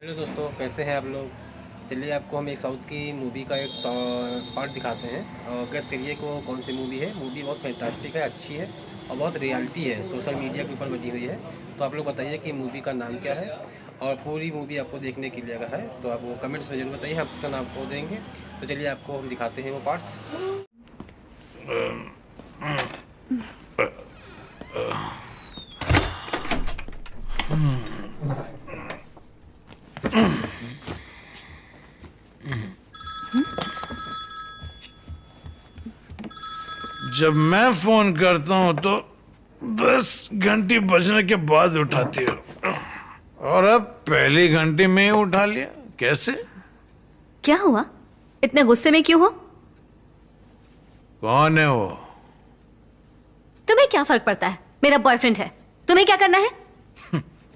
Hello दोस्तों, कैसे हैं आप लोग। चलिए आपको हम एक साउथ की मूवी का एक पार्ट दिखाते हैं और गेस करिए को कौन सी मूवी है। मूवी बहुत फैंटास्टिक है, अच्छी है और बहुत रियलिटी है, सोशल मीडिया के ऊपर बनी हुई है। तो आप लोग बताइए कि मूवी का नाम क्या है और पूरी मूवी आपको देखने के लिए अगर है तो आप वो कमेंट्स में ज़रूर बताइए, हम आपका नाम आपको देंगे। तो चलिए आपको हम दिखाते हैं वो पार्ट्स। जब मैं फोन करता हूं तो 10 घंटी बजने के बाद उठाती हो और अब पहली घंटी में ही उठा लिया। कैसे? क्या हुआ? इतने गुस्से में क्यों हो? कौन है वो? तुम्हें क्या फर्क पड़ता है? मेरा बॉयफ्रेंड है, तुम्हें क्या करना है?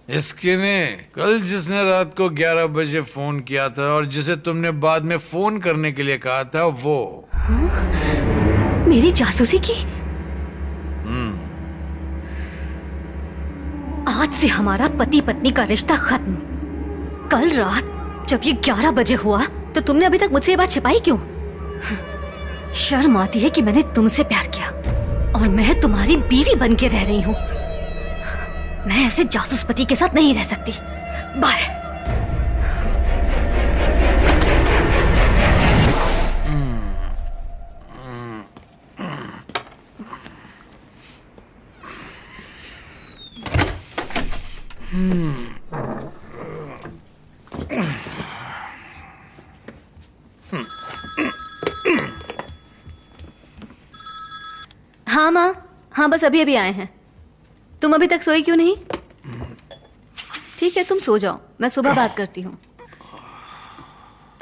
इसके ने कल जिसने रात को 11 बजे फोन किया था और जिसे तुमने बाद में फोन करने के लिए कहा था वो। मेरी जासूसी की? आज से हमारा पति पत्नी का रिश्ता खत्म। कल रात जब ये 11 बजे हुआ तो तुमने अभी तक मुझसे ये बात छिपाई क्यों? शर्म आती है कि मैंने तुमसे प्यार किया और मैं तुम्हारी बीवी बन के रह रही हूं। मैं ऐसे जासूस पति के साथ नहीं रह सकती। बाय। हाँ माँ, हाँ बस अभी अभी आए हैं। तुम अभी तक सोई क्यों नहीं? ठीक है तुम सो जाओ, मैं सुबह बात करती हूँ।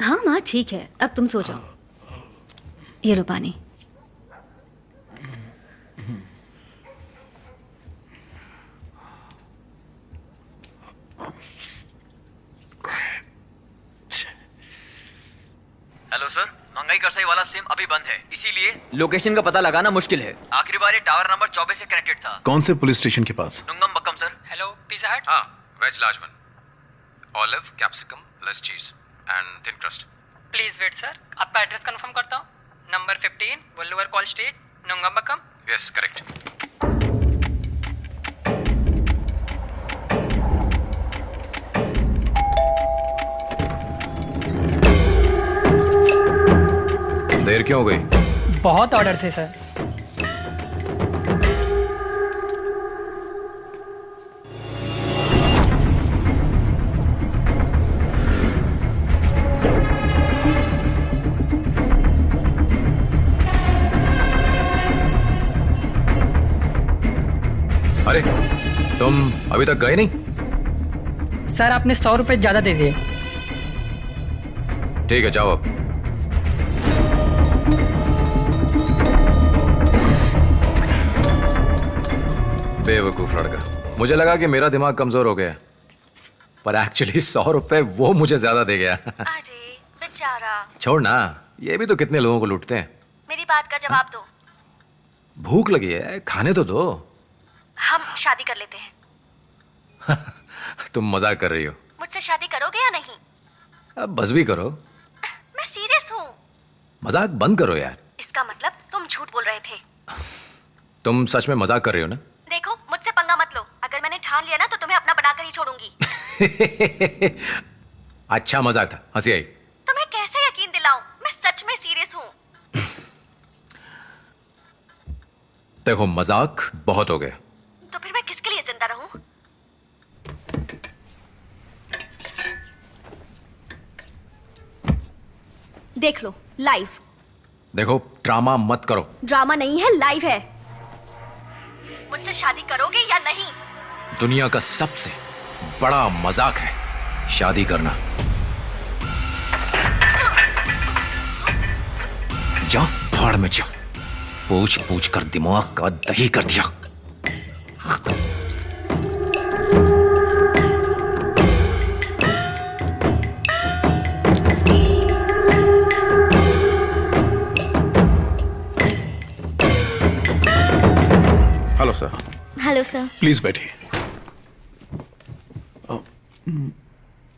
हाँ माँ ठीक है, अब तुम सो जाओ। ये लो पानी। हेलो सर, महंगाई करसाई वाला सिम अभी बंद है, इसीलिए लोकेशन का पता लगाना मुश्किल है। आखिरी बार ये टावर नंबर 24 से कनेक्टेड था। कौन से पुलिस स्टेशन के पास? Nungambakkam sir. Hello Pizza Hut. हाँ, veg large one, olive, capsicum, less cheese and thin crust. Please wait sir, आपका एड्रेस कंफर्म करता हूँ। नंबर 15 वल्लुवर कॉल स्ट्रीट, नुंगम्बक्कम। Yes correct. देर क्यों हो गई? बहुत ऑर्डर थे सर। अरे तुम अभी तक गए नहीं? सर आपने 100 रुपये ज़्यादा दे दिए। ठीक है जाओ अब। बेवकूफ लड़का, मुझे लगा कि मेरा दिमाग कमजोर हो गया, पर एक्चुअली 100 रुपए वो मुझे ज्यादा दे गया। अरे बेचारा। छोड़ ना, ये भी तो कितने लोगों को लूटते हैं। मेरी बात का जवाब दो। भूख लगी है, खाने तो दो। हम शादी कर लेते हैं। तुम मजाक कर रही हो? मुझसे शादी करोगे या नहीं? अब बस भी करो। मैं सीरियस हूँ। मजाक बंद करो यार। इसका मतलब तुम झूठ बोल रहे थे। तुम सच में मजाक कर रही हो ना? देखो मुझसे पंगा मत लो, अगर मैंने ठान लिया ना तो तुम्हें अपना बनाकर ही छोड़ूंगी। अच्छा मजाक था, हंसी आई। तुम्हें कैसे यकीन दिलाऊं, मैं सच में सीरियस हूँ। देखो मजाक बहुत हो गया। तो फिर मैं किसके लिए जिंदा रहूं? देख लो लाइव। देखो ड्रामा मत करो। ड्रामा नहीं है, लाइव है। मुझसे शादी करोगे या नहीं? दुनिया का सबसे बड़ा मजाक है शादी करना। जा भाड़ में जा, पूछ पूछ कर दिमाग का दही कर दिया। Hello sir. Hello sir. Please बैठिए।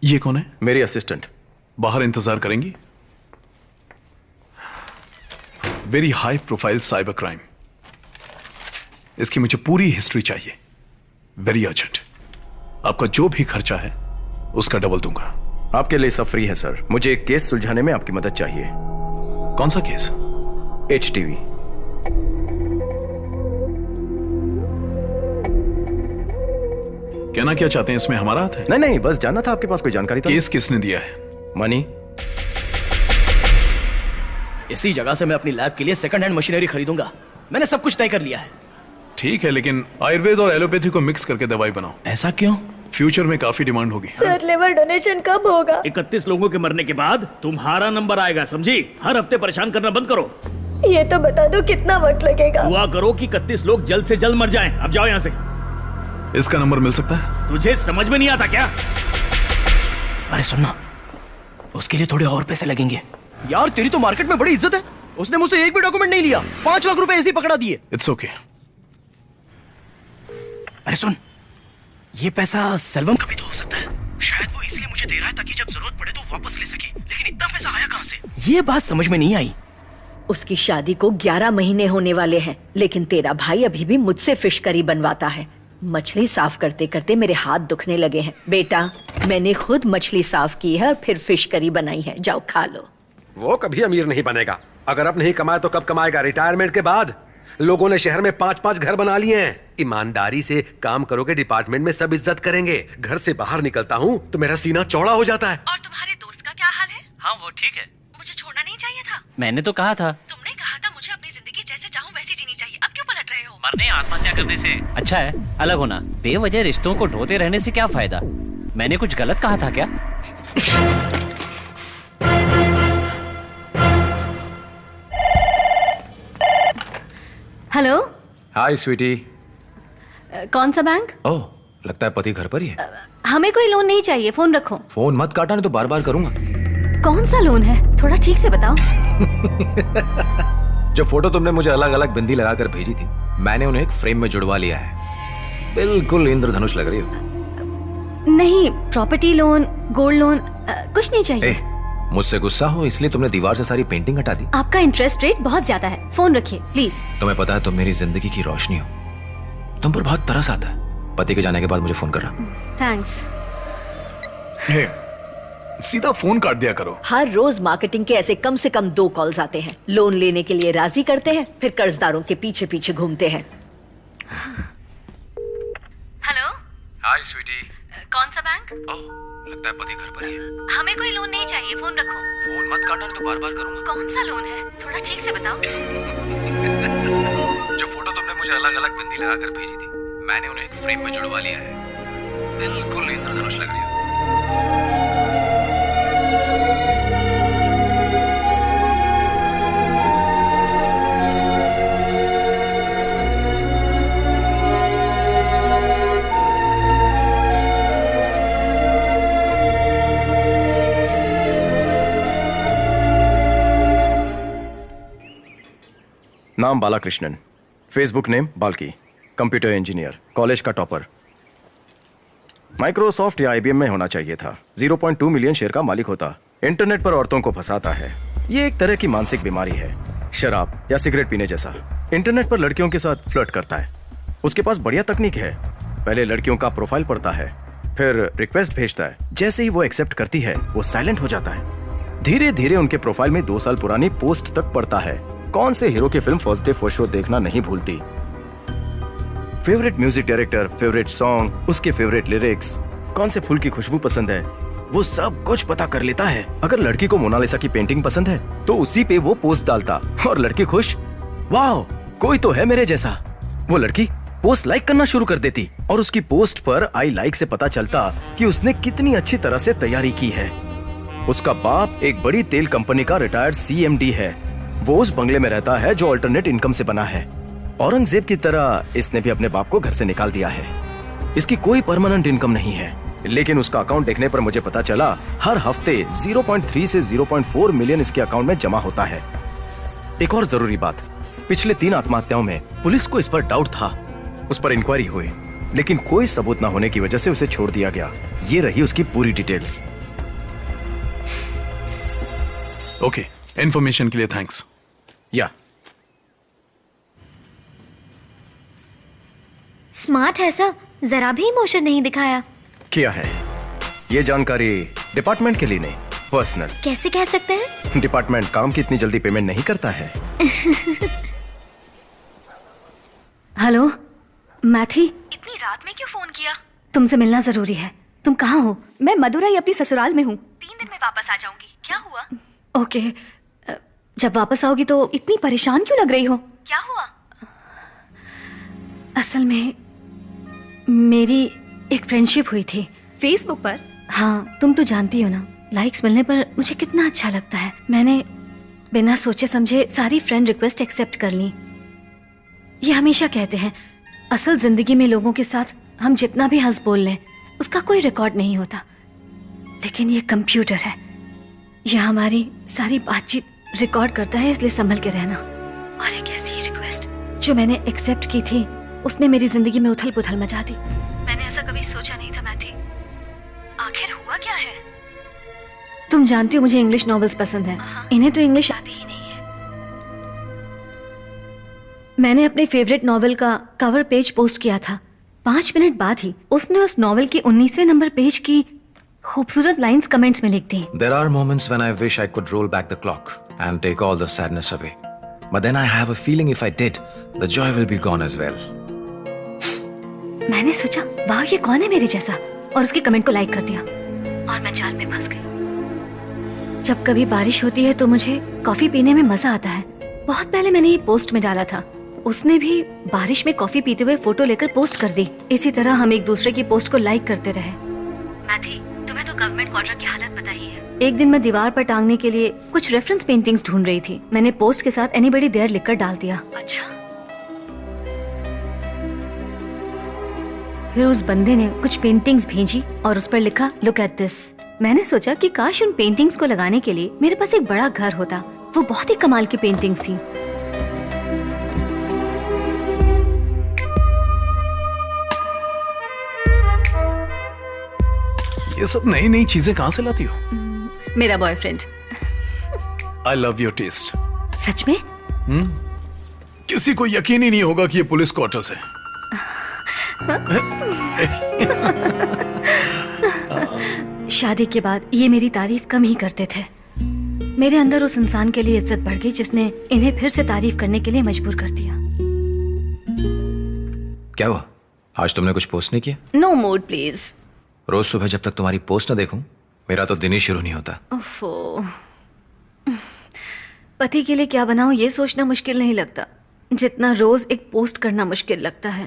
ये कौन है? मेरी असिस्टेंट। बाहर इंतजार करेंगी? Very high profile cyber crime, इसकी मुझे पूरी हिस्ट्री चाहिए, वेरी अर्जेंट। आपका जो भी खर्चा है उसका डबल दूंगा। आपके लिए सब फ्री है सर। मुझे एक केस सुलझाने में आपकी मदद चाहिए। कौन सा केस? HTV। कहना क्या चाहते हैं, इसमें हमारा हाथ है? नहीं नहीं, बस जानना था आपके पास कोई जानकारी तो। केस किसने दिया है? मनी। इसी जगह से मैं अपनी लैब के लिए सेकंड हैंड मशीनरी खरीदूंगा। मैंने सब कुछ तय कर लिया है। ठीक है, लेकिन आयुर्वेद और एलोपैथी को मिक्स करके दवाई बनाओ। ऐसा क्यों? फ्यूचर में काफी डिमांड होगी। सर, लिवर डोनेशन कब होगा? 31 लोगों के मरने के बाद तुम्हारा नंबर आएगा, समझी? हर हफ्ते परेशान करना बंद करो। ये तो बता दो कितना वक्त लगेगा। दुआ करो कि 31 लोग जल्द से जल्द मर जाएं। अब जाओ यहाँ से। इसका नंबर मिल सकता है? तुझे समझ में नहीं आता क्या? अरे सुनना, उसके लिए थोड़े और पैसे लगेंगे। यार तेरी तो मार्केट में बड़ी इज्जत है। उसने मुझसे एक भी डॉक्यूमेंट नहीं लिया, 5 लाख रुपए ऐसे ही पकड़ा दिए। It's okay. अरे सुन, ये पैसा सेल्वम का भी तो हो सकता है। शायद वो इसलिए मुझे दे रहा है ताकि जब जरूरत पड़े तो वापस ले सके। लेकिन इतना पैसा आया कहां से? ये बात समझ में नहीं आई। उसकी शादी को 11 महीने होने वाले हैं, लेकिन तेरा भाई अभी भी मुझसे फिश करी बनवाता है। मछली साफ करते करते मेरे हाथ दुखने लगे हैं। बेटा, मैंने खुद मछली साफ की है और फिर फिश करी बनाई है, जाओ खा लो। वो कभी अमीर नहीं बनेगा। अगर अब नहीं कमाए तो कब कमाएगा? रिटायरमेंट के बाद। लोगों ने शहर में 5-5 घर बना लिए हैं। ईमानदारी से काम करोगे, डिपार्टमेंट में सब इज्जत करेंगे। घर से बाहर निकलता हूँ तो मेरा सीना चौड़ा हो जाता है। और तुम्हारे दोस्त का क्या हाल है? हाँ वो ठीक है। मुझे छोड़ना नहीं चाहिए था। मैंने तो कहा था। तुमने कहा था मुझे अपनी जिंदगी जैसे चाहूँ वैसी जीनी चाहिए। अब क्यों पलट रहे हो? मरने आत्महत्या करने से अच्छा है अलग होना। बेवजह रिश्तों को ढोते रहने से क्या फायदा? मैंने कुछ गलत कहा था क्या? हेलो। हाय स्वीटी। कौन सा बैंक? ओह, लगता है पति घर पर ही है। हमें कोई लोन नहीं चाहिए, फोन रखो। फोन मत काटना, नहीं तो बार बार करूंगा। कौन सा लोन है, थोड़ा ठीक से बताओ। जो फोटो तुमने मुझे अलग अलग बिंदी लगाकर भेजी थी, मैंने उन्हें एक फ्रेम में जुड़वा लिया है। बिल्कुल इंद्रधनुष लग रही हो। नहीं, प्रॉपर्टी लोन, गोल्ड लोन, कुछ नहीं चाहिए। मुझसे गुस्सा हो इसलिए तुमने दीवार से सारी पेंटिंग हटा दी। आपका इंटरेस्ट रेट बहुत ज्यादा है, फोन रखिए प्लीज। तुम्हें पता है तुम मेरी जिंदगी की रोशनी हो। तुम पर बहुत तरस आता है। पति के जाने के बाद मुझे फोन करना। थैंक्स। सीधा फोन काट दिया करो। हर रोज मार्केटिंग के ऐसे कम से कम 2 कॉल्स आते हैं। लोन लेने के लिए राजी करते हैं, फिर कर्जदारों के पीछे पीछे घूमते हैं। हेलो। हाय स्वीटी। कौन सा बैंक? ओह, लगता है पति घर पर ही है। हमें कोई लोन नहीं चाहिए, फोन रखो। फोन मत काटना, नहीं तो बार बार करूंगा। कौन सा लोन है, थोड़ा ठीक से बताओ। जो फोटो तुमने मुझे अलग अलग बिंदी लगाकर भेजी थी, मैंने उन्हें एक फ्रेम में जुड़वा लिया है। बिल्कुल इंद्रधनुष लग रही हो। नाम Balakrishnan, Facebook name Balki, computer engineer, college का टॉपर। माइक्रोसॉफ्ट या IBM में होना चाहिए था। 0.2 मिलियन शेयर का मालिक होता। इंटरनेट पर औरतों को फंसाता है। ये एक तरह की मानसिक बीमारी है, शराब या सिगरेट पीने जैसा। इंटरनेट पर लड़कियों के साथ फ्लर्ट करता है। उसके पास बढ़िया तकनीक है। पहले लड़कियों का प्रोफाइल पढ़ता है, फिर रिक्वेस्ट भेजता है। जैसे ही वो एक्सेप्ट करती है, वो साइलेंट हो जाता है। धीरे धीरे उनके प्रोफाइल में 2 साल पुरानी पोस्ट तक पड़ता है। कौन से हीरो की film first day first show देखना नहीं भूलती। Favourite music director, favourite song, उसके फेवरेट लिरिक्स, कौन से फूल की खुशबू पसंद है, वो सब कुछ पता कर लेता है। अगर लड़की को मोनालिसा की पेंटिंग पसंद है तो उसी पे वो पोस्ट डालता और लड़की खुश, वाह कोई तो है मेरे जैसा। वो लड़की पोस्ट लाइक करना शुरू कर देती और उसकी पोस्ट पर आई लाइक से पता चलता कि उसने कितनी अच्छी तरह से तैयारी की है। उसका बाप एक बड़ी तेल कंपनी का रिटायर्ड CMD है। वो उस बंगले में रहता है जो अल्टरनेट इनकम से बना है। औरंगजेब की तरह इसने भी अपने बाप को घर से निकाल दिया है। इसकी कोई परमानेंट इनकम नहीं है, लेकिन उसका अकाउंट देखने पर मुझे पता चला हर हफ्ते 0.3 से 0.4 मिलियन इसके अकाउंट में जमा होता है। एक और जरूरी बात, पिछले 3 आत्महत्याओं में पुलिस को इस पर डाउट था। उस पर इंक्वायरी हुई, लेकिन कोई सबूत न होने की वजह से उसे छोड़ दिया गया। ये रही उसकी पूरी डिटेल्स। ओके, इन्फॉर्मेशन के लिए थैंक्स। या स्मार्ट है सर, जरा भी इमोशन नहीं दिखाया। किया है। ये जानकारी डिपार्टमेंट के लिए नहीं, पर्सनल। कैसे कह सकते हैं? डिपार्टमेंट काम की इतनी जल्दी पेमेंट नहीं करता है। हेलो मैथी, इतनी रात में क्यों फोन किया? तुमसे मिलना जरूरी है। तुम कहाँ हो? मैं मदुरई अपनी ससुराल में हूँ। 3 दिन में वापस आ जाऊंगी। क्या हुआ? ओके, जब वापस आओगी तो। इतनी परेशान क्यों लग रही हो? क्या हुआ? असल में मेरी एक फ्रेंडशिप हुई थी फेसबुक पर। हाँ, तुम तो जानती हो ना, लाइक्स मिलने पर मुझे कितना अच्छा लगता है। मैंने बिना सोचे समझे सारी फ्रेंड रिक्वेस्ट एक्सेप्ट कर ली। ये हमेशा कहते हैं असल जिंदगी में लोगों के साथ हम जितना भी हंस बोल लें उसका कोई रिकॉर्ड नहीं होता, लेकिन ये कंप्यूटर है, ये हमारी सारी बातचीत रिकॉर्ड करता है, इसलिए संभल के रहना। और एक ऐसी रिक्वेस्ट जो मैंने एक्सेप्ट की थी उसने मेरी जिंदगी में उथल पुथल मचा दी। मैंने ऐसा कभी सोचा नहीं था मैथी। आखिर हुआ क्या है? तुम जानती हो मुझे इंग्लिश नॉवेल्स पसंद है, इन्हें तो इंग्लिश आती ही नहीं है। मैंने अपने फेवरेट नॉवेल का कवर पेज पोस्ट किया था। 5 मिनट बाद ही उसने उस नॉवेल के 19वें नंबर पेज की खूबसूरत लाइंस कमेंट्स में लिख दी। There are moments when I wish I could roll back the clock and take all the sadness away. But then I have a feeling if I did, the joy will be gone as well. मैंने सोचा वाह ये कौन है मेरे जैसा, और उसके कमेंट को लाइक कर दिया और मैं जाल में फंस गई। जब कभी बारिश होती है तो मुझे कॉफी पीने में मजा आता है। बहुत पहले मैंने ये पोस्ट में डाला था, उसने भी बारिश में कॉफी पीते हुए फोटो लेकर पोस्ट कर दी। इसी तरह हम एक दूसरे की पोस्ट को लाइक करते रहे। मैथी, तुम्हें तो गवर्नमेंट क्वार्टर की हालत पता ही है। एक दिन मैं दीवार पर टांगने के लिए कुछ रेफरेंस पेंटिंग्स ढूंढ रही थी। मैंने पोस्ट के साथ एनीबॉडी देयर लिखकर डाल दिया। अच्छा, फिर उस बंदे ने कुछ पेंटिंग्स भेजी और उस पर लिखा लुक एट दिस। मैंने सोचा कि काश उन पेंटिंग्स को लगाने के लिए मेरे पास एक बड़ा घर होता। वो बहुत ही कमाल की पेंटिंग्स थी। ये सब नई नई चीजें कहाँ से लाती हो? मेरा boyfriend. I love your taste. सच में? किसी को यकीन ही नहीं होगा कि ये पुलिस क्वार्टर्स है। शादी के बाद ये मेरी तारीफ कम ही करते थे। मेरे अंदर उस इंसान के लिए इज्जत बढ़ गई जिसने इन्हें फिर से तारीफ करने के लिए मजबूर कर दिया। क्या हुआ? आज तुमने कुछ पोस्ट नहीं किया? No mood please. रोज सुबह जब तक तुम्हारी पोस्ट न देखूं, मेरा तो दिन ही शुरू नहीं होता। ओफो, पति के लिए क्या बनाऊं ये सोचना मुश्किल नहीं लगता जितना रोज एक पोस्ट करना मुश्किल लगता है।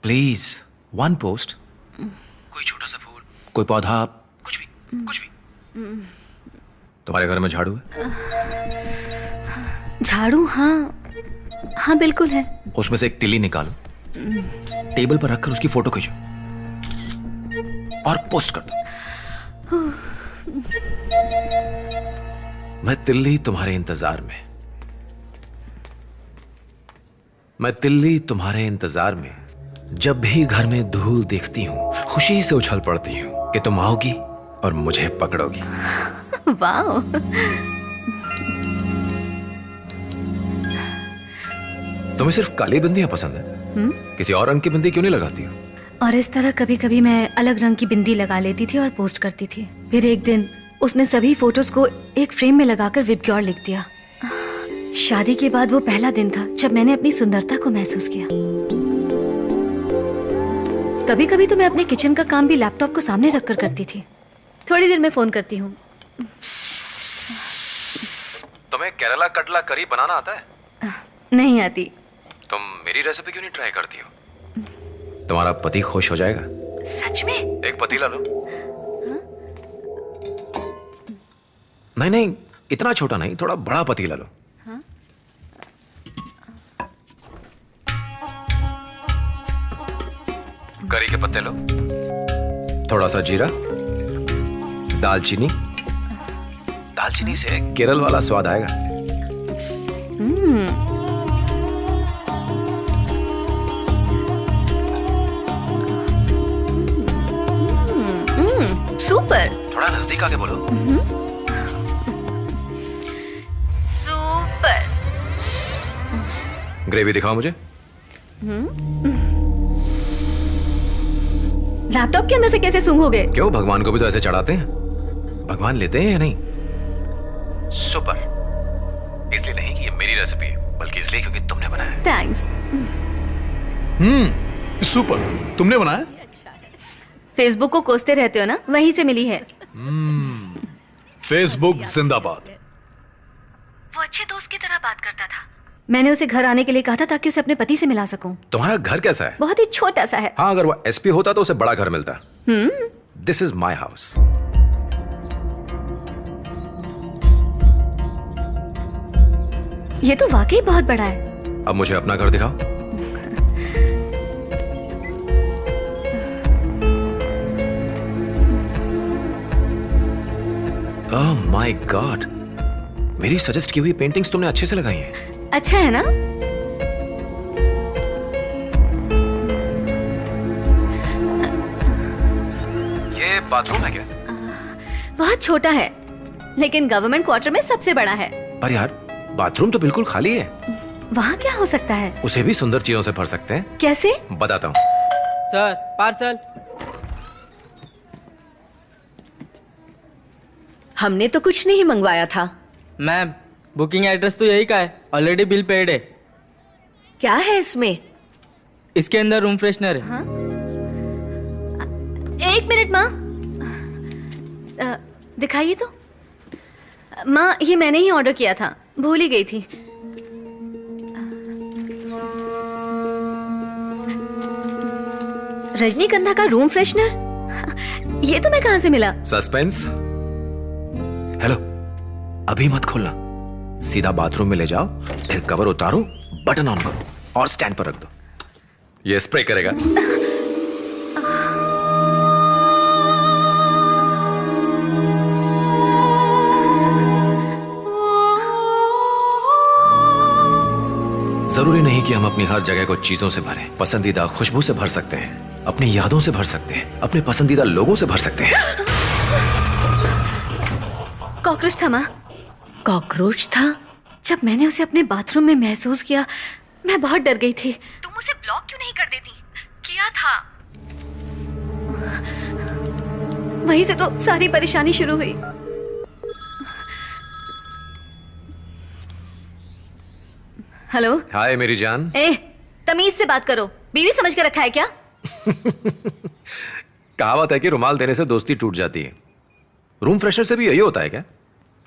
प्लीज, 1 पोस्ट, कोई छोटा सा फूल, कोई पौधा, कुछ भी। तुम्हारे घर में झाड़ू है? झाड़ू? हाँ बिल्कुल है। उसमें से एक तिल्ली निकालो, टेबल पर रखकर उसकी फोटो खींचो और पोस्ट कर दो। मैं तिल्ली तुम्हारे इंतजार में, जब भी घर में धूल देखती हूँ खुशी से उछल पड़ती हूँ कि तुम आओगी और मुझे पकड़ोगी। वाह, तुम्हें सिर्फ काली बिंदियां पसंद है? किसी और रंग की बिंदी क्यों नहीं लगाती हो? और इस तरह कभी कभी मैं अलग रंग की बिंदी लगा लेती थी और पोस्ट करती थी। फिर एक दिन उसने सभी फोटोज को एक फ्रेम में लगाकर विबग्योर लिख दिया। शादी के बाद वो पहला दिन था जब मैंने अपनी सुंदरता को महसूस किया। कभी कभी तो मैं अपने किचन का काम भी लैपटॉप को सामने रखकर करती थी। थोड़ी देर में फोन करती हूँ। तुम्हें केरला कटला करी बनाना आता है? नहीं आती। तुम मेरी रेसिपी क्यों नहीं ट्राई करती हो? तुम्हारा पति खुश हो जाएगा। सच में? एक पतीला लो। नहीं, इतना छोटा नहीं, थोड़ा बड़ा पतीला लो। करी के पत्ते लो, थोड़ा सा जीरा, दालचीनी से केरल वाला स्वाद आएगा। सुपर। थोड़ा नजदीक आके बोलो। ग्रेवी दिखाओ मुझे। लैपटॉप के अंदर से कैसे सूंघोगे? क्यों, भगवान को भी तो ऐसे चढ़ाते हैं। भगवान लेते हैं या नहीं? सुपर। इसलिए नहीं कि ये मेरी रेसिपी है, बल्कि इसलिए क्योंकि तुमने बनाया। थैंक्स। सुपर। तुमने बनाया? फेसबुक को कोसते रहते हो ना, वहीं से मिली है। फेसबुक जिंदाबाद। वो अच्छे दोस्त की तरह बात करता था। मैंने उसे घर आने के लिए कहा था ताकि उसे अपने पति से मिला सकूं। तुम्हारा घर कैसा है? बहुत ही छोटा सा है। हाँ, अगर वो एसपी होता तो उसे बड़ा घर मिलता। This is my house. ये तो वाकई बहुत बड़ा है। अब मुझे अपना घर दिखाओ। ओह माय गॉड, मेरी सजेस्ट की हुई पेंटिंग्स तुमने अच्छे से लगाई हैं। अच्छा है ना? ये बाथरूम है क्या? बहुत छोटा है, लेकिन गवर्नमेंट क्वार्टर में सबसे बड़ा है। पर यार, बाथरूम तो बिल्कुल खाली है। वहाँ क्या हो सकता है? उसे भी सुंदर चीजों से भर सकते हैं। कैसे? बताता हूँ। Sir, parcel. हमने तो कुछ नहीं मंगवाया था। मैम, बुकिंग एड्रेस तो यही का है, ऑलरेडी बिल पेड है। क्या है इसमें? इसके अंदर रूम फ्रेशनर है। हाँ? एक मिनट माँ, दिखाइए तो। माँ, ये मैंने ही ऑर्डर किया था, भूल ही गई थी। रजनीगंधा का रूम फ्रेशनर, ये तो मैं कहाँ से मिला? सस्पेंस। हेलो, अभी मत खोलना, सीधा बाथरूम में ले जाओ, फिर कवर उतारो, बटन ऑन करो और स्टैंड पर रख दो। ये स्प्रे करेगा। जरूरी नहीं कि हम अपनी हर जगह को चीजों से भरें। पसंदीदा खुशबू से भर सकते हैं, अपनी यादों से भर सकते हैं, अपने पसंदीदा लोगों से भर सकते हैं। कॉकरोच था माँ। कॉकरोच था? जब मैंने उसे अपने बाथरूम में महसूस किया, मैं बहुत डर गई थी। तुम उसे ब्लॉक क्यों नहीं कर देती? किया था। वहीं से तो सारी परेशानी शुरू हुई। हेलो। हाय मेरी जान। तमीज से बात करो, बीवी समझ के रखा है क्या? कहावत है कि रुमाल देने से दोस्ती टूट जाती है। रूम फ्रेशनर से भी यही होता है क्या?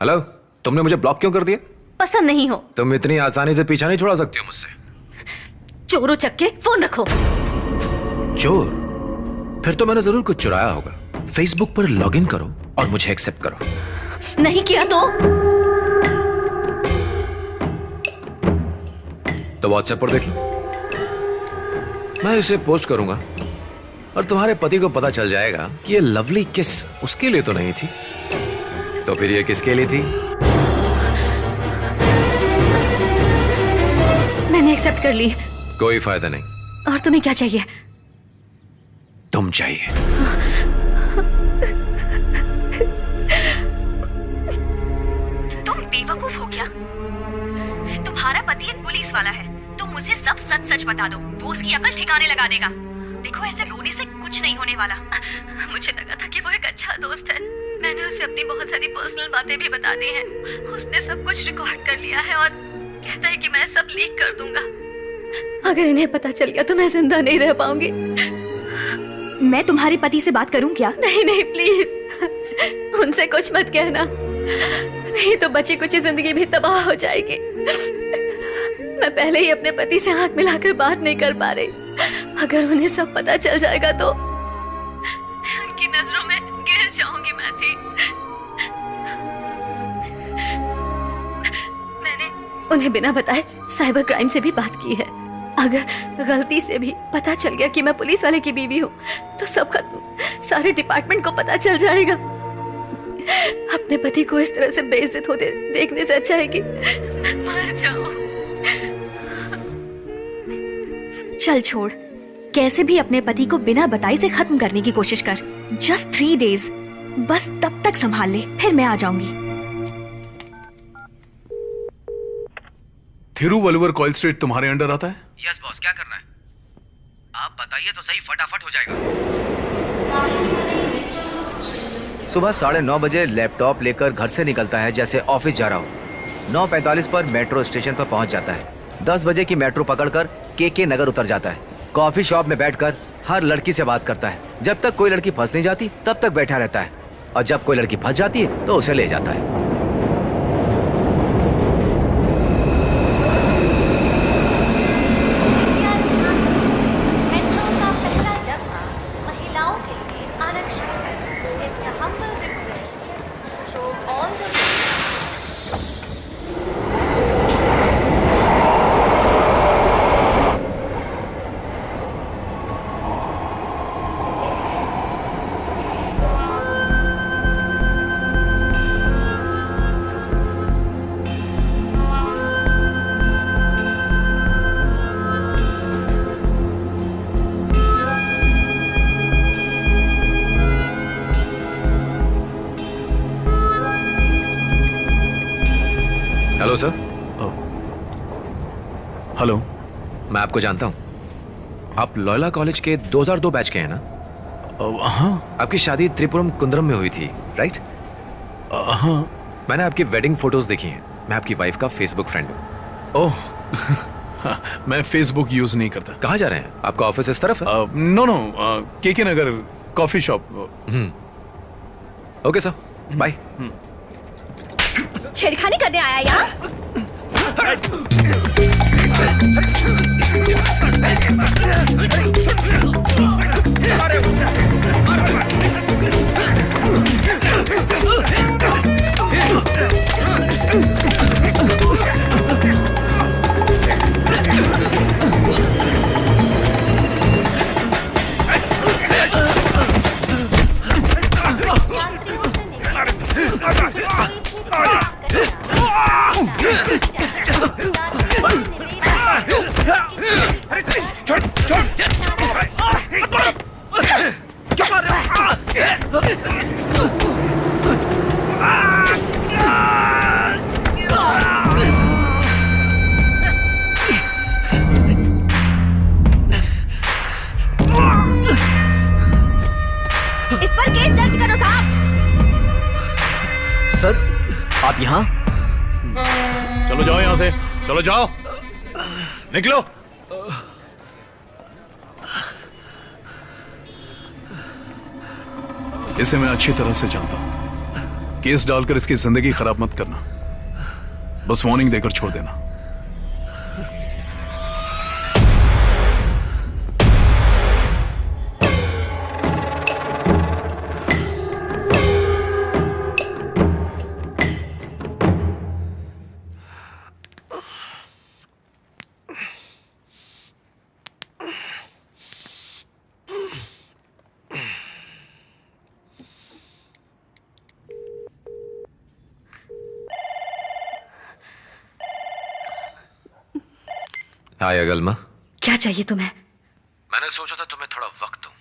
हेलो, तुमने मुझे ब्लॉक क्यों कर दिया? पसंद नहीं हो। तुम इतनी आसानी से पीछा नहीं छुड़ा सकती हो मुझसे। चोरों चक्के, फोन रखो। चोर? फिर तो मैंने जरूर कुछ चुराया होगा। फेसबुक पर लॉगिन करो और मुझे एक्सेप्ट करो। नहीं किया तो व्हाट्सएप पर देख लो। मैं इसे पोस्ट करूंगा और तुम्हारे पति को पता चल जाएगा कि ये लवली किस उसके लिए तो नहीं थी, तो फिर ये किसके लिए थी? मैंने एक्सेप्ट कर ली। कोई फायदा नहीं। और तुम्हें क्या चाहिए? तुम चाहिए। तुम बेवकूफ हो क्या? तुम्हारा पति एक पुलिस वाला है, तुम मुझे सब सच सच बता दो, वो उसकी अकल ठिकाने लगा देगा। देखो, ऐसे रोने से कुछ नहीं होने वाला। मुझे लगा था कि वो एक अच्छा दोस्त है। मैंने उसे अपनी बहुत सारी पर्सनल बातें भी बता दी हैं। उसने सब कुछ रिकॉर्ड कर लिया है और कहता है कि मैं सब लीक कर दूंगा। अगर इन्हें पता चल गया तो मैं जिंदा नहीं रह पाऊंगी। मैं तुम्हारे पति से बात करूं क्या? नहीं नहीं प्लीज, उनसे कुछ मत कहना, नहीं तो बची कुछ जिंदगी भी तबाह हो जाएगी। मैं पहले ही अपने पति से आंख मिलाकर बात नहीं कर पा रही। अगर उन्हें सब पता चल जाएगा तो उनकी नजरों में गिर जाऊंगी। मैं थी, मैंने उन्हें बिना बताए साइबर क्राइम से भी बात की है। अगर गलती से भी पता चल गया कि मैं पुलिस वाले की बीवी हूँ तो सब खत्म, सारे डिपार्टमेंट को पता चल जाएगा। अपने पति को इस तरह से बेइज्जत होते देखने से अच्छा है कि मैं मर जाऊं। चल छोड़, कैसे भी अपने पति को बिना बताए से खत्म करने की कोशिश कर। जस्ट 3 days, बस तब तक संभाल ले, फिर मैं आ जाऊंगी। थिरुवल्लुवर कॉइल स्ट्रीट तुम्हारे अंडर आता है? यस बॉस, क्या करना है आप बताइए तो सही, फटाफट हो जाएगा। सुबह 9:30 बजे लैपटॉप लेकर घर से निकलता है जैसे ऑफिस जा रहा हो। 9:45 पर मेट्रो स्टेशन पर पहुंच जाता है। 10 बजे की मेट्रो पकड़कर के नगर उतर जाता है। कॉफी शॉप में बैठकर हर लड़की से बात करता है। जब तक कोई लड़की फंस नहीं जाती तब तक बैठा रहता है, और जब कोई लड़की फंस जाती है तो उसे ले जाता है। Hello sir. हेलो। मैं आपको जानता हूँ। आप लॉयला कॉलेज के 2002 बैच के हैं ना? हाँ। आपकी शादी त्रिपुरम कुंद्रम में हुई थी, राइट? हाँ। मैंने आपकी वेडिंग फोटोज देखी हैं। मैं आपकी वाइफ का फेसबुक फ्रेंड हूँ। ओह मैं फेसबुक यूज नहीं करता। कहाँ जा रहे हैं? आपका ऑफिस इस तरफ है? नो के नगर coffee shop. Okay sir, bye. छेड़खानी करने आया यहाँ? इस पर केस दर्ज करो साहब। सर आप यहाँ? चलो जाओ यहाँ से, चलो जाओ, निकलो। इसे मैं अच्छी तरह से जानता हूं। केस डालकर इसकी जिंदगी खराब मत करना, बस वार्निंग देकर छोड़ देना। हाय अगलमा। क्या चाहिए तुम्हें? मैंने सोचा था तुम्हें थोड़ा वक्त दूं,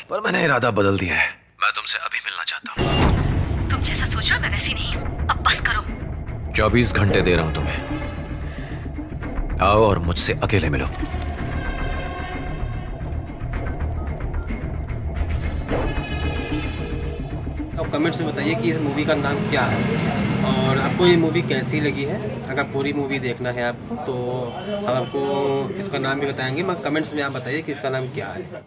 पर मैंने इरादा बदल दिया है। मैं तुमसे अभी मिलना चाहता हूँ। तुम जैसा सोच रहे हो मैं वैसी नहीं हूँ, अब बस करो। 24 घंटे दे रहा हूं तुम्हें। आओ और मुझसे अकेले मिलो। आप कमेंट्स में बताइए कि इस मूवी का नाम क्या है और आपको ये मूवी कैसी लगी है। अगर पूरी मूवी देखना है आपको तो हम आपको इसका नाम भी बताएंगे, मगर कमेंट्स में आप बताइए कि इसका नाम क्या है।